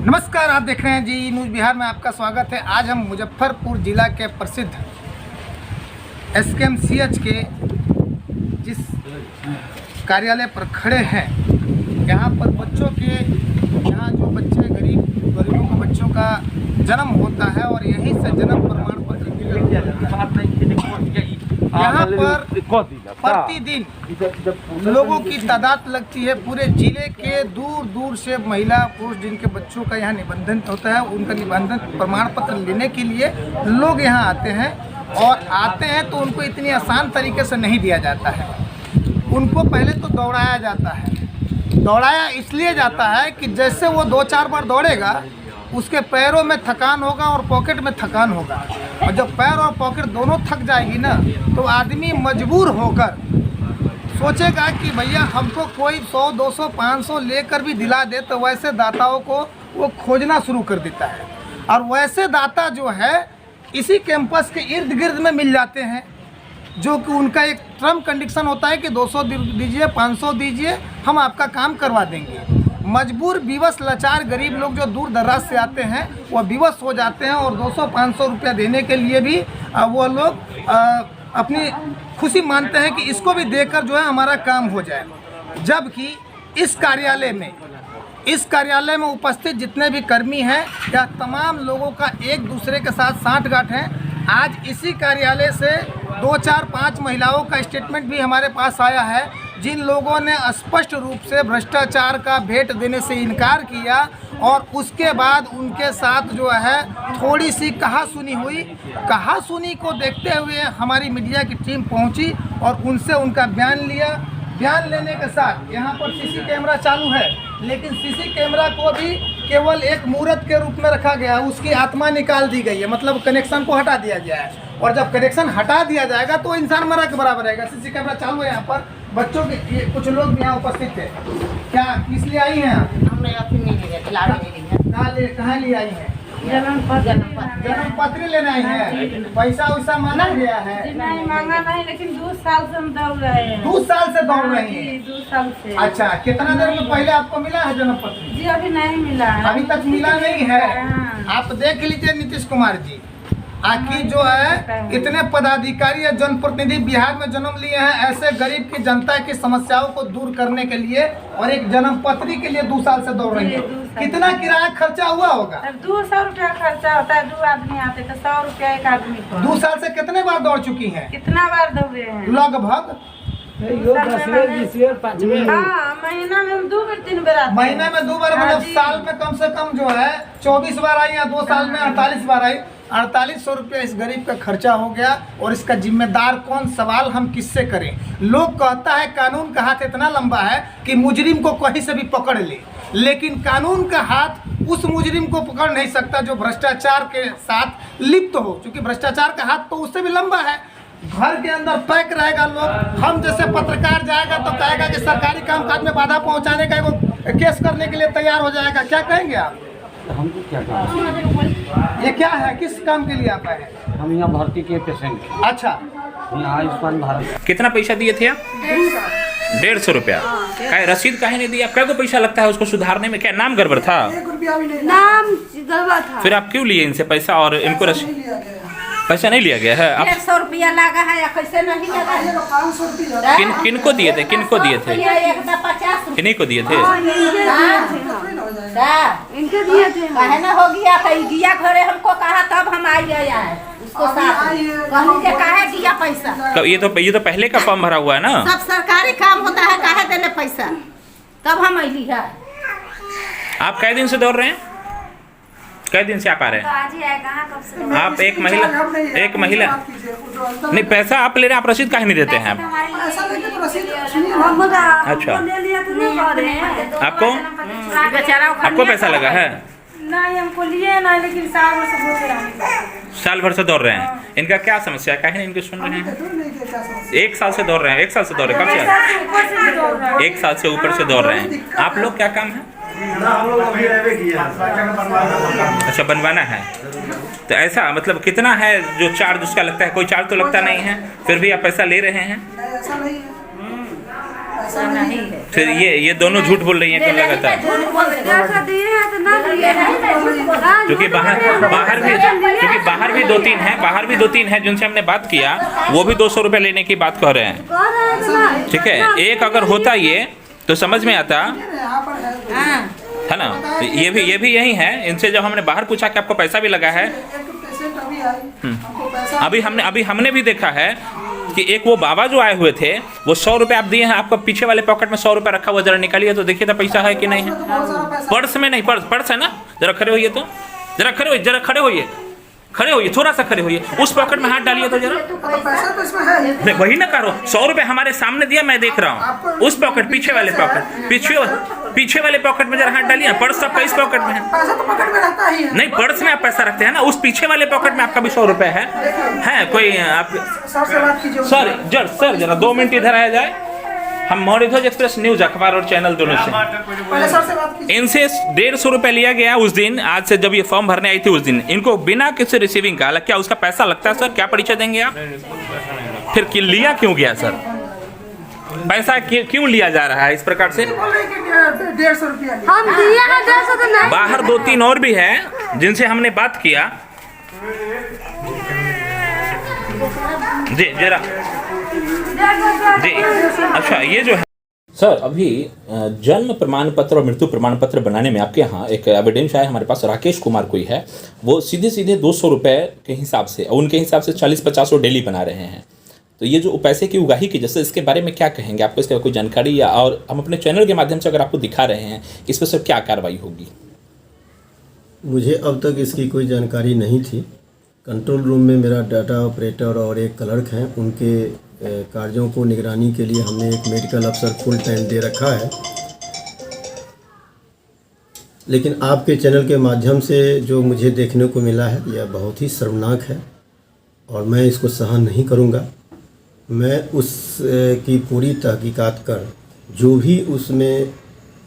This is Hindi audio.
नमस्कार, आप देख रहे हैं जी न्यूज़ बिहार में आपका स्वागत है। आज हम मुजफ्फरपुर ज़िला के प्रसिद्ध SKMCH के जिस कार्यालय पर खड़े हैं, यहाँ पर बच्चों के यहाँ जो बच्चे गरीबों के बच्चों का जन्म होता है और यहीं से जन्म प्रमाण पत्र दिया जाता है। यहाँ पर प्रतिदिन लोगों की तादाद लगती है। पूरे जिले के दूर दूर से महिला पुरुष जिनके बच्चों का यहाँ निबंधन होता है, उनका निबंधन प्रमाण पत्र लेने के लिए लोग यहाँ आते हैं। और आते हैं तो उनको इतनी आसान तरीके से नहीं दिया जाता है। उनको पहले तो दौड़ाया जाता है। दौड़ाया इसलिए जाता है कि जैसे वो 2-4 बार दौड़ेगा, उसके पैरों में थकान होगा और पॉकेट में थकान होगा। और जब पैर और पॉकेट दोनों थक जाएगी ना, तो आदमी मजबूर होकर सोचेगा कि भैया हमको कोई 100, 200, 500 लेकर भी दिला दे। तो वैसे दाताओं को वो खोजना शुरू कर देता है। और वैसे दाता जो है इसी कैंपस के इर्द गिर्द में मिल जाते हैं, जो कि उनका एक टर्म कंडीशन होता है कि 200 दीजिए, 500 दीजिए, हम आपका काम करवा देंगे। मजबूर, विवश, लाचार गरीब लोग जो दूर दराज से आते हैं वो विवश हो जाते हैं और 200-500 रुपया देने के लिए भी वो लोग अपनी खुशी मानते हैं कि इसको भी देकर जो है हमारा काम हो जाए। जबकि इस कार्यालय में उपस्थित जितने भी कर्मी हैं या तमाम लोगों का एक दूसरे के साथ साठगांठ है। आज इसी कार्यालय से 2, 4, 5 महिलाओं का स्टेटमेंट भी हमारे पास आया है, जिन लोगों ने स्पष्ट रूप से भ्रष्टाचार का भेंट देने से इनकार किया। और उसके बाद उनके साथ जो है थोड़ी सी कहासुनी हुई। कहासुनी को देखते हुए हमारी मीडिया की टीम पहुंची और उनसे उनका बयान लिया। बयान लेने के साथ यहाँ पर सीसी कैमरा चालू है, लेकिन सीसी कैमरा को भी केवल एक मूर्त के रूप में रखा गया है। उसकी आत्मा निकाल दी गई है, मतलब कनेक्शन को हटा दिया गया है। और जब कनेक्शन हटा दिया जाएगा तो इंसान मरा के बराबर रहेगा। सीसी कैमरा चालू है। यहाँ पर बच्चों के कुछ लोग भी यहाँ उपस्थित थे। क्या किस लिए आई हैं आप? कहाँ ले आई हैं? जन्म पत्र लेना आई है। पैसा वैसा मांगा गया है? नहीं मांगा नहीं, लेकिन 2 साल से हम दौड़ रहे हैं। 2 साल से दौड़ रही हैं? 2 साल से। अच्छा, कितना देर में पहले आपको मिला है जन्म पत्र? जी अभी नहीं मिला है। अभी तक मिला नहीं है। आप देख लीजिए नीतीश कुमार जी, आखिर जो है इतने पदाधिकारी या जनप्रतिनिधि बिहार में जन्म लिए हैं ऐसे गरीब की जनता की समस्याओं को दूर करने के लिए, और एक जन्म पत्री के लिए 2 साल से दौड़ रही है। कितना किराया खर्चा हुआ होगा? 200 रुपया खर्चा होता है। 2 आदमी आते तो 100 रुपया एक आदमी को। 2 साल से कितने बार दौड़ चुकी हैं? कितना बार दौड़े हैं? लगभग महीना में हम 2 बार 3 बार आते हैं। महीने में 2 बार, मतलब साल में कम से कम जो है 24 बार आई या 2 साल में 48 बार आई। 4800 रुपया इस गरीब का खर्चा हो गया। और इसका जिम्मेदार कौन? सवाल हम किससे करें? लोग कहता है कानून का हाथ इतना लंबा है कि मुजरिम को कहीं से भी पकड़ ले, लेकिन कानून का हाथ उस मुजरिम को पकड़ नहीं सकता जो भ्रष्टाचार के साथ लिप्त हो, क्योंकि भ्रष्टाचार का हाथ तो उससे भी लंबा है। घर के अंदर पैक रहेगा लोग। हम जैसे पत्रकार जाएगा तो कहेगा कि सरकारी कामकाज में बाधा पहुंचाने का एगो केस करने के लिए तैयार हो जाएगा। क्या कहेंगे आप? हमको क्या काम? ये क्या है? किस काम के लिए आप आए हैं? हम यहाँ भर्ती के पेशेंट। अच्छा, यहाँ आयुष्मान भारत। कितना पैसा दिए थे आप? 150 रुपया। रसीद काहे नहीं दी? आप क्या को पैसा लगता है उसको सुधारने में? क्या नाम गड़बड़ था? नाम गड़बड़ था। फिर आप क्यों लिए इनसे पैसा और इनको पैसा नहीं लिया गया है? 150 रुपया लगा है या कैसे नहीं लगा है? किनको दिए थे? किनको दिए थे? 50 किन्हीं को दिए थे? इनके दिए थे। कहे ना हो गया गया घरे हमको कहा, तब हम आई गया है उसको साथ कहूँ के काहे दिया पैसा। ये तो पहले का फॉर्म भरा हुआ है ना? सब सरकारी काम होता है, काहे देने पैसा? तब हम आई है। आप कै दिन से दौड़ रहे हैं? कै दिन से आप आ रहे हैं? आप एक महिला नहीं, पैसा आप ले रहे हैं, आप रसीद काहे नहीं देते हैं? अच्छा, आपको पैसा लगा है? नहीं हमको लिए नहीं, लेकिन साल भर से दौड़ रहे हैं। इनका क्या समस्या है? काहे नहीं इनके सुन रहे हैं? 1 साल से दौड़ रहे हैं। 1 साल से दौड़ रहे हैं? कब से? 1 साल से ऊपर से दौड़ रहे हैं। आप लोग क्या काम है? अच्छा, बनवाना है। तो ऐसा मतलब कितना है जो चार्ज उसका लगता है? कोई चार्ज तो लगता नहीं है, फिर भी आप पैसा ले रहे हैं? नहीं है। फिर ये दोनों झूठ बोल रही हैं क्यों लगातार? क्योंकि बाहर भी दो तीन हैं जिनसे हमने बात किया, वो भी 200 रुपये लेने की बात कह रहे हैं। ठीक है, एक अगर होता ये तो समझ में आता है ना। ये भी यही है। इनसे जब हमने बाहर पूछा कि आपको पैसा भी लगा है, अभी हमने भी देखा है कि एक वो बाबा जो आए हुए थे, वो 100 रुपये आप दिए हैं, आपका पीछे वाले पॉकेट में 100 रुपये रखा हुआ, जरा निकालिए तो देखिए तो पैसा है कि नहीं है। पर्स में नहीं, पर्स है ना, जरा खड़े होइए तो, जरा खड़े होइए, थोड़ा सा खड़े होइए, उस पॉकेट में हाथ डालिए तो जरा। नहीं वही ना करो, 100 रुपये हमारे सामने दिया, मैं देख रहा हूँ। उस पॉकेट, पीछे वाले पॉकेट में जरा हाथ डालिए। पर्स आपका इस पॉकेट में है, पैसा तो पॉकेट में रहता ही है। नहीं पर्स में आप पैसा रखते हैं ना, उस पीछे वाले पॉकेट में आपका भी 100 रुपये है कोई आप। सर से बात कीजिए। सर जरा 2 मिनट इधर आया जाए। हम मॉरिधज एक्सप्रेस न्यूज अखबार और चैनल दोनों से, पहले सर से बात कीजिए। इनसे 150 रुपये लिया गया उस दिन, आज से जब ये फॉर्म भरने आई थी उस दिन, इनको बिना किसी रिसीविंग का, क्या उसका पैसा लगता है सर? क्या परिचय देंगे आप? फिर लिया क्यों गया सर? पैसा क्यों लिया जा रहा है इस प्रकार से? 150 रुपया हम दिए हैं 150 तो नहीं। बाहर 2-3 और भी हैं जिनसे हमने बात किया। जी जरा जी, अच्छा ये जो है सर, अभी जन्म प्रमाण पत्र और मृत्यु प्रमाण पत्र बनाने में आपके यहाँ एक एविडेंस आया हमारे पास, राकेश कुमार कोई है, वो सीधे 200 रुपये के हिसाब से, उनके हिसाब से 40-50 डेली बना रहे हैं। तो ये जो पैसे की उगाही की, जैसे इसके बारे में क्या कहेंगे? आपको इसका कोई जानकारी, या और हम अपने चैनल के माध्यम से अगर आपको दिखा रहे हैं, इस पर सर क्या कार्रवाई होगी? मुझे अब तक इसकी कोई जानकारी नहीं थी। कंट्रोल रूम में मेरा डाटा ऑपरेटर और एक क्लर्क हैं, उनके कार्यों को निगरानी के लिए हमने एक मेडिकल अफसर फुल टाइम दे रखा है। लेकिन आपके चैनल के माध्यम से जो मुझे देखने को मिला है, यह बहुत ही शर्मनाक है और मैं इसको सहन नहीं करूंगा। मैं उस की पूरी तहकीकात कर जो भी उसमें